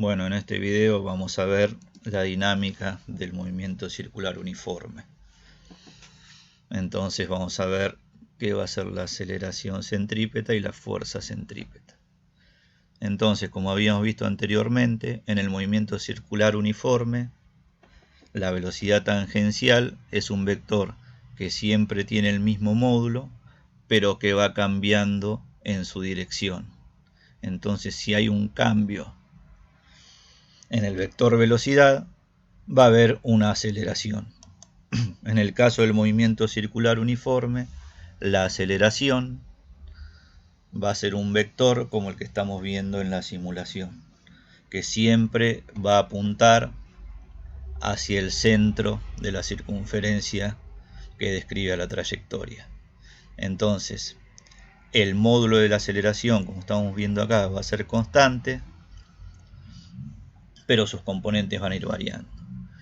Bueno, en este video vamos a ver la dinámica del movimiento circular uniforme. Entonces vamos a ver qué va a ser la aceleración centrípeta y la fuerza centrípeta. Entonces, como habíamos visto anteriormente, en el movimiento circular uniforme, la velocidad tangencial es un vector que siempre tiene el mismo módulo, pero que va cambiando en su dirección. Entonces, si hay un cambio en el vector velocidad, va a haber una aceleración. En el caso del movimiento circular uniforme, la aceleración va a ser un vector como el que estamos viendo en la simulación, que siempre va a apuntar hacia el centro de la circunferencia que describe la trayectoria. Entonces, el módulo de la aceleración, como estamos viendo acá, va a ser constante, pero sus componentes van a ir variando.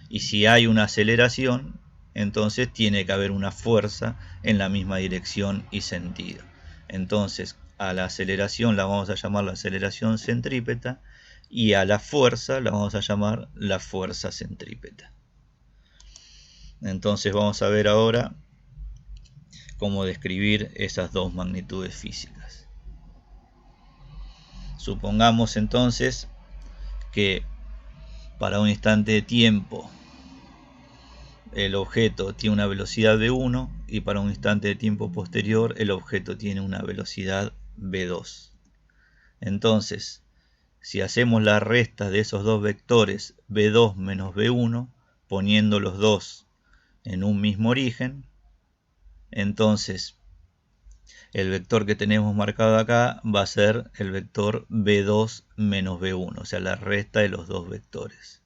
Y si hay una aceleración, entonces tiene que haber una fuerza en la misma dirección y sentido. Entonces, a la aceleración la vamos a llamar la aceleración centrípeta y a la fuerza la vamos a llamar la fuerza centrípeta. Entonces vamos a ver ahora cómo describir esas dos magnitudes físicas. Supongamos entonces que para un instante de tiempo el objeto tiene una velocidad v1 y para un instante de tiempo posterior el objeto tiene una velocidad v2. Entonces, si hacemos la resta de esos dos vectores v2 menos v1, poniendo los dos en un mismo origen, entonces el vector que tenemos marcado acá va a ser el vector v2 menos v1, o sea, la resta de los dos vectores.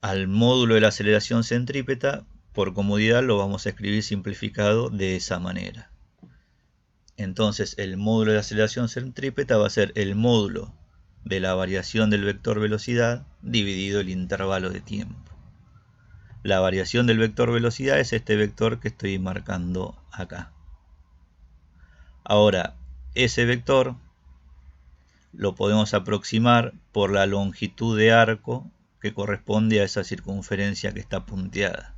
Al módulo de la aceleración centrípeta, por comodidad lo vamos a escribir simplificado de esa manera. Entonces el módulo de la aceleración centrípeta va a ser el módulo de la variación del vector velocidad dividido el intervalo de tiempo. La variación del vector velocidad es este vector que estoy marcando acá. Ahora, ese vector lo podemos aproximar por la longitud de arco que corresponde a esa circunferencia que está punteada.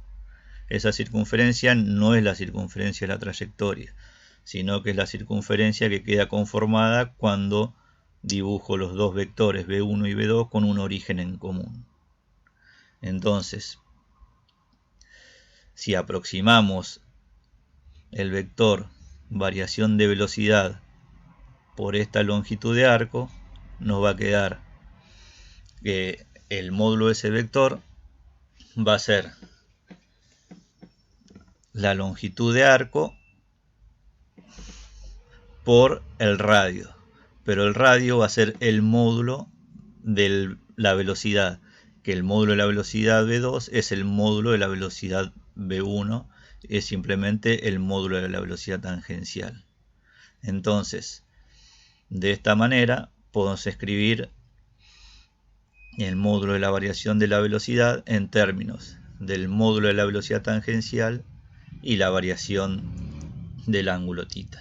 Esa circunferencia no es la circunferencia de la trayectoria, sino que es la circunferencia que queda conformada cuando dibujo los dos vectores v1 y v2 con un origen en común. Entonces, si aproximamos el vector variación de velocidad por esta longitud de arco, nos va a quedar que el módulo de ese vector va a ser la longitud de arco por el radio, pero el radio va a ser el módulo de la velocidad, que el módulo de la velocidad v2 es el módulo de la velocidad v1, es simplemente el módulo de la velocidad tangencial. Entonces, de esta manera podemos escribir el módulo de la variación de la velocidad en términos del módulo de la velocidad tangencial y la variación del ángulo θ.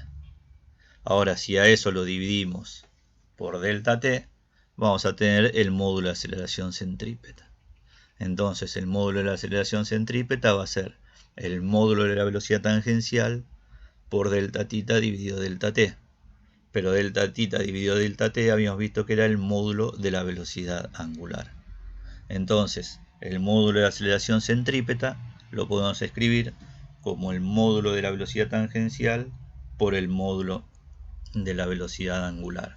Ahora, si a eso lo dividimos por delta t, vamos a tener el módulo de aceleración centrípeta. Entonces, el módulo de la aceleración centrípeta va a ser el módulo de la velocidad tangencial por delta θ dividido delta t. Pero delta θ dividido delta t habíamos visto que era el módulo de la velocidad angular. Entonces, el módulo de aceleración centrípeta lo podemos escribir como el módulo de la velocidad tangencial por el módulo de la velocidad angular.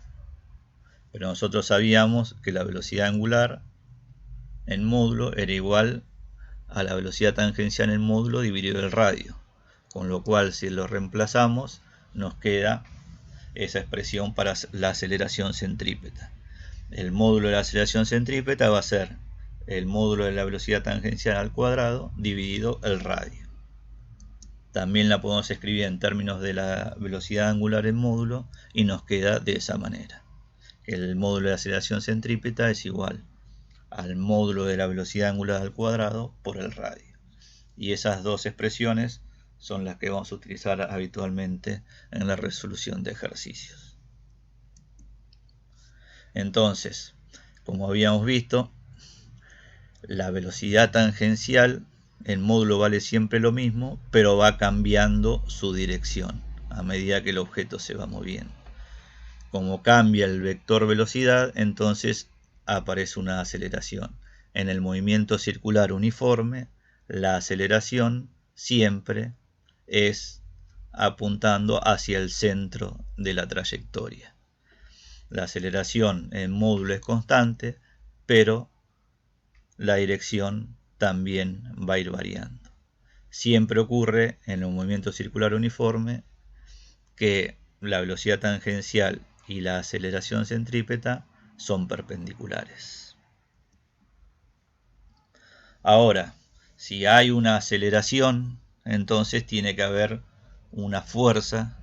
Pero nosotros sabíamos que la velocidad angular en módulo era igual a la velocidad tangencial en módulo dividido el radio, con lo cual si lo reemplazamos nos queda esa expresión para la aceleración centrípeta. El módulo de la aceleración centrípeta va a ser el módulo de la velocidad tangencial al cuadrado dividido el radio. También la podemos escribir en términos de la velocidad angular en módulo y nos queda de esa manera. El módulo de aceleración centrípeta es igual al módulo de la velocidad angular al cuadrado por el radio. Y esas dos expresiones son las que vamos a utilizar habitualmente en la resolución de ejercicios. Entonces, como habíamos visto, la velocidad tangencial, el módulo vale siempre lo mismo, pero va cambiando su dirección a medida que el objeto se va moviendo. Como cambia el vector velocidad, entonces aparece una aceleración. En el movimiento circular uniforme, la aceleración siempre es apuntando hacia el centro de la trayectoria. La aceleración en módulo es constante, pero la dirección también va a ir variando. Siempre ocurre en un movimiento circular uniforme que la velocidad tangencial y la aceleración centrípeta son perpendiculares. Ahora, si hay una aceleración, entonces tiene que haber una fuerza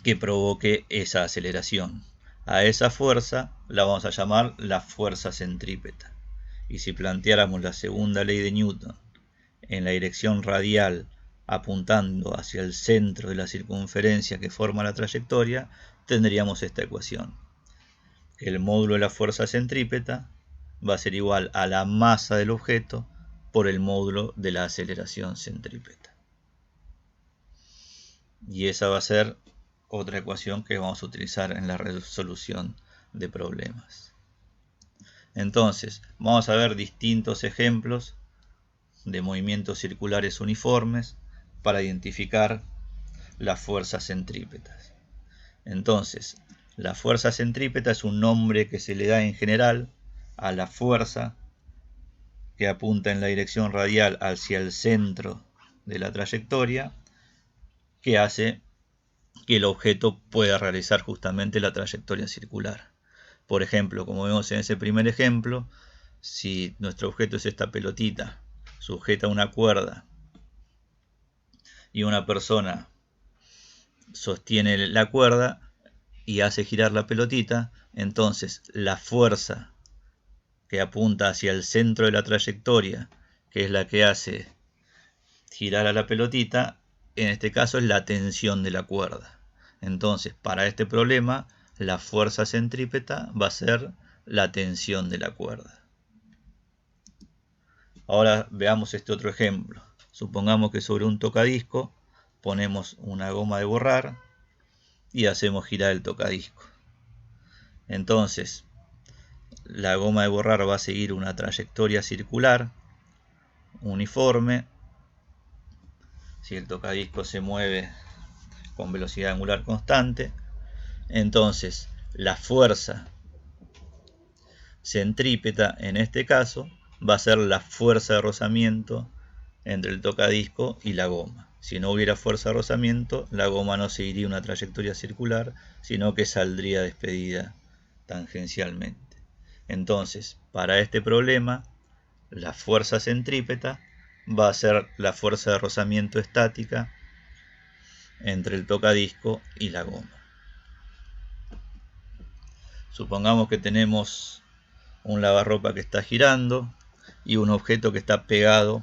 que provoque esa aceleración. A esa fuerza la vamos a llamar la fuerza centrípeta. Y si planteáramos la segunda ley de Newton en la dirección radial apuntando hacia el centro de la circunferencia que forma la trayectoria, tendríamos esta ecuación. El módulo de la fuerza centrípeta va a ser igual a la masa del objeto por el módulo de la aceleración centrípeta. Y esa va a ser otra ecuación que vamos a utilizar en la resolución de problemas. Entonces, vamos a ver distintos ejemplos de movimientos circulares uniformes para identificar las fuerzas centrípetas. Entonces, la fuerza centrípeta es un nombre que se le da en general a la fuerza que apunta en la dirección radial hacia el centro de la trayectoria, que hace que el objeto pueda realizar justamente la trayectoria circular. Por ejemplo, como vemos en ese primer ejemplo, si nuestro objeto es esta pelotita sujeta a una cuerda y una persona sostiene la cuerda y hace girar la pelotita, entonces la fuerza que apunta hacia el centro de la trayectoria, que es la que hace girar a la pelotita, en este caso es la tensión de la cuerda. Entonces, para este problema, la fuerza centrípeta va a ser la tensión de la cuerda. Ahora veamos este otro ejemplo. Supongamos que sobre un tocadisco ponemos una goma de borrar y hacemos girar el tocadisco. Entonces, la goma de borrar va a seguir una trayectoria circular uniforme. Si el tocadisco se mueve con velocidad angular constante, entonces la fuerza centrípeta en este caso va a ser la fuerza de rozamiento entre el tocadisco y la goma. Si no hubiera fuerza de rozamiento, la goma no seguiría una trayectoria circular, sino que saldría despedida tangencialmente. Entonces, para este problema, la fuerza centrípeta va a ser la fuerza de rozamiento estática entre el tocadisco y la goma. Supongamos que tenemos un lavarropa que está girando y un objeto que está pegado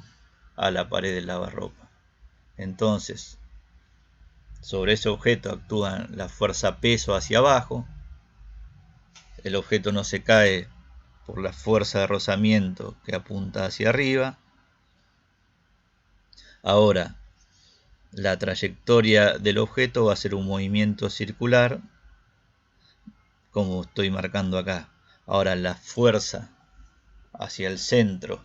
a la pared del lavarropa. Entonces, sobre ese objeto actúa la fuerza peso hacia abajo. El objeto no se cae por la fuerza de rozamiento que apunta hacia arriba. Ahora, la trayectoria del objeto va a ser un movimiento circular, como estoy marcando acá. Ahora, la fuerza hacia el centro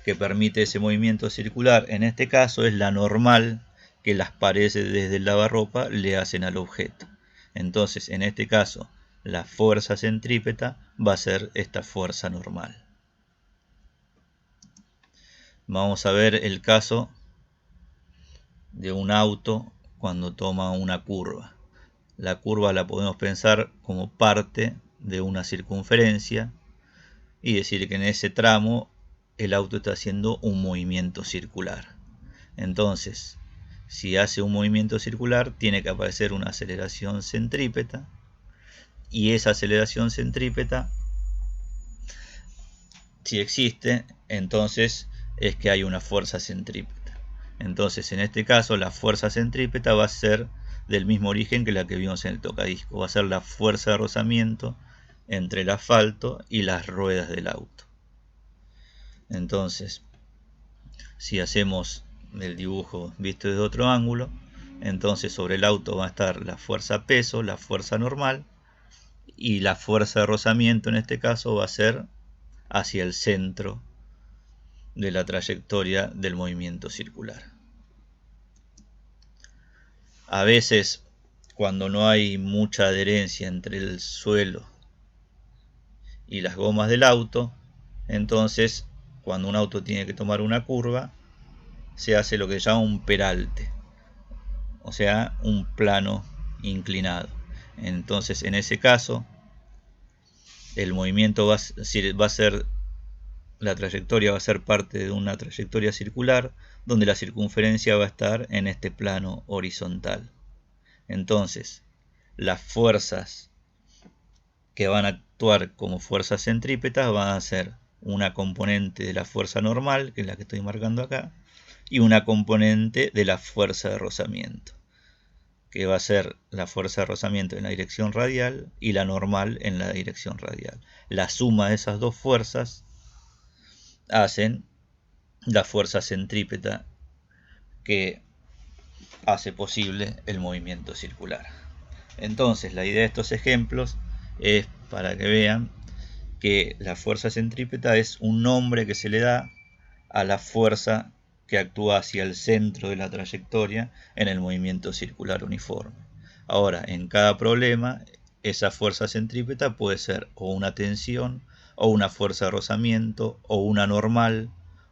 que permite ese movimiento circular, en este caso, es la normal que las paredes desde el lavarropa le hacen al objeto. Entonces, en este caso, la fuerza centrípeta va a ser esta fuerza normal. Vamos a ver el caso de un auto cuando toma una curva. La curva la podemos pensar como parte de una circunferencia y decir que en ese tramo el auto está haciendo un movimiento circular. Entonces, si hace un movimiento circular, tiene que aparecer una aceleración centrípeta, y esa aceleración centrípeta, si existe, entonces es que hay una fuerza centrípeta. Entonces, en este caso, la fuerza centrípeta va a ser del mismo origen que la que vimos en el tocadiscos. Va a ser la fuerza de rozamiento entre el asfalto y las ruedas del auto. Entonces, si hacemos el dibujo visto desde otro ángulo, entonces sobre el auto va a estar la fuerza peso, la fuerza normal, y la fuerza de rozamiento en este caso va a ser hacia el centro de la trayectoria del movimiento circular. A veces, cuando no hay mucha adherencia entre el suelo y las gomas del auto, entonces cuando un auto tiene que tomar una curva, se hace lo que se llama un peralte, o sea, un plano inclinado. Entonces, en ese caso, el movimiento va a ser, la trayectoria va a ser parte de una trayectoria circular, donde la circunferencia va a estar en este plano horizontal. Entonces, las fuerzas que van a actuar como fuerzas centrípetas van a ser una componente de la fuerza normal, que es la que estoy marcando acá, y una componente de la fuerza de rozamiento, que va a ser la fuerza de rozamiento en la dirección radial y la normal en la dirección radial. La suma de esas dos fuerzas hacen la fuerza centrípeta que hace posible el movimiento circular. Entonces, la idea de estos ejemplos es para que vean que la fuerza centrípeta es un nombre que se le da a la fuerza que actúa hacia el centro de la trayectoria en el movimiento circular uniforme. Ahora, en cada problema, esa fuerza centrípeta puede ser o una tensión, o una fuerza de rozamiento, o una normal,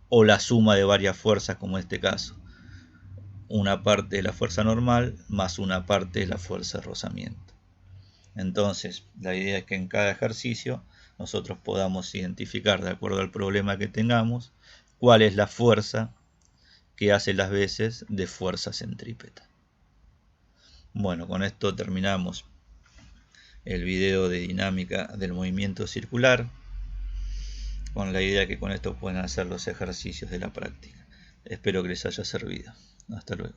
o la suma de varias fuerzas, como en este caso. Una parte de la fuerza normal más una parte de la fuerza de rozamiento. Entonces, la idea es que en cada ejercicio nosotros podamos identificar, de acuerdo al problema que tengamos, cuál es la fuerza que hace las veces de fuerza centrípeta. Bueno, con esto terminamos el video de dinámica del movimiento circular, con la idea que con esto pueden hacer los ejercicios de la práctica. Espero que les haya servido. Hasta luego.